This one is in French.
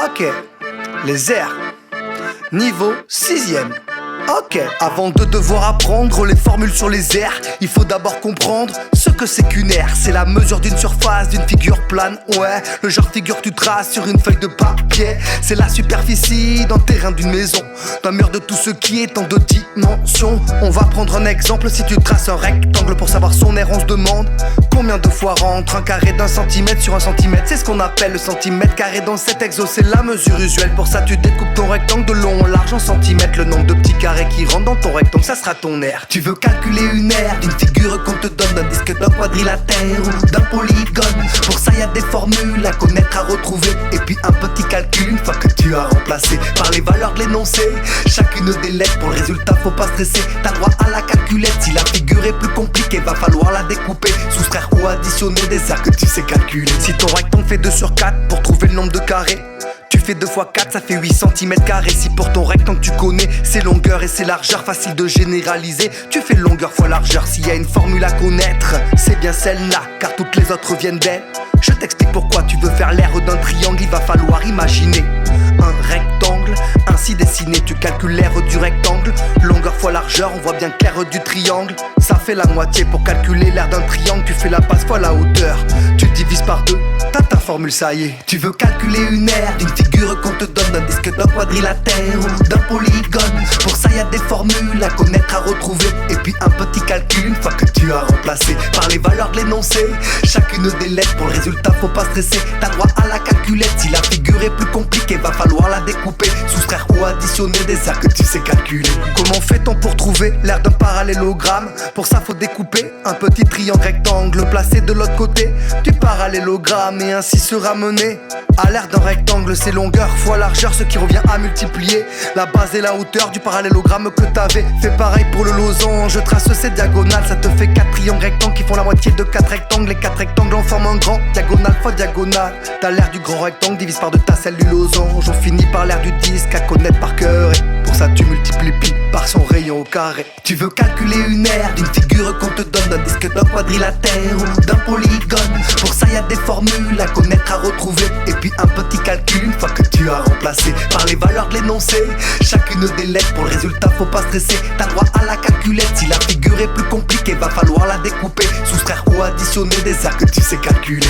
Ok, les airs, niveau 6ème. Ok, avant de devoir apprendre les formules sur les airs, il faut d'abord comprendre ce que c'est qu'une aire. C'est la mesure d'une surface, d'une figure plane, ouais. Le genre figure que tu traces sur une feuille de papier. C'est la superficie d'un terrain d'une maison, d'un mur de tout ce qui est en 2 dimensions. On va prendre un exemple, si tu traces un rectangle, pour savoir son aire on se demande combien de fois rentre un carré d'un centimètre sur un centimètre. C'est ce qu'on appelle le centimètre carré dans cet exo, c'est la mesure usuelle. Pour ça tu découpes ton rectangle de long en large en centimètres. Le nombre de petits carrés qui rentrent dans ton rectangle, ça sera ton aire. Tu veux calculer une aire d'une figure qu'on te donne, d'un disque, d'un quadrilatère ou d'un polygone. Pour ça y a des formules à connaître, à retrouver, et puis un petit calcul une fois que tu as remplacé par les valeurs de l'énoncé chacune des lettres. Pour le résultat faut pas stresser, t'as droit à la calculette. Si la figure est plus compliquée, va falloir la découper, soustraire ou additionner des aires que tu sais calculer. Si ton rectangle fait 2 sur 4, pour trouver le nombre de carrés, tu fais 2 fois 4, ça fait 8 cm². Si pour ton rectangle tu connais ses longueurs et ses largeurs, facile de généraliser, tu fais longueur fois largeur. S'il y a une formule à connaître, c'est bien celle-là, car toutes les autres viennent d'elle. Je t'explique pourquoi. Tu veux faire l'aire d'un triangle, il va falloir imaginer un rectangle ainsi dessiné. Tu calcules l'aire du rectangle, longueur fois largeur, on voit bien que l'aire du triangle, ça fait la moitié. Pour calculer l'aire d'un triangle, tu fais la base fois la hauteur, tu divises par 2, t'as ta formule, ça y est. Tu veux calculer une aire d'une figure qu'on te donne, d'un disque, d'un quadrilatère ou d'un polygone. Pour ça y a des formules à connaître, à retrouver, et puis un petit calcul une fois que tu as remplacé par les valeurs de l'énoncé chacune des lettres. Pour le résultat faut pas stresser, t'as droit à la calculette. Si la figure est plus compliquée, va falloir la découper, soustraire ou additionner des aires que tu sais calculer. Comment fait-on pour trouver l'aire d'un parallélogramme? Pour ça faut découper un petit triangle rectangle, placé de l'autre côté du parallélogramme, et ainsi se ramener à l'aire d'un rectangle. C'est longueur fois largeur, ce qui revient à multiplier la base et la hauteur du parallélogramme que t'avais. Fais pareil pour le losange, trace ces diagonales, ça te fait 4 triangles rectangles qui font la moitié de 4 rectangles. Les 4 rectangles en forment un grand, diagonale fois diagonale. T'as l'aire du grand rectangle, divise par 2 t'as celle du losange. On finit par l'aire du disque à connaître par cœur, et pour ça tu multiplies pi par son rayon au carré. Tu veux calculer une aire d'une figure qu'on te donne, d'un disque, d'un quadrilatère ou d'un polygone. Pour ça y a des formules à connaître, à retrouver, et puis un petit calcul une fois que tu as remplacé par les valeurs de l'énoncé chacune des lettres. Pour le résultat faut pas stresser, t'as droit à la calculette. Si la figure est plus compliquée, va falloir la découper, soustraire ou additionner des aires que tu sais calculer.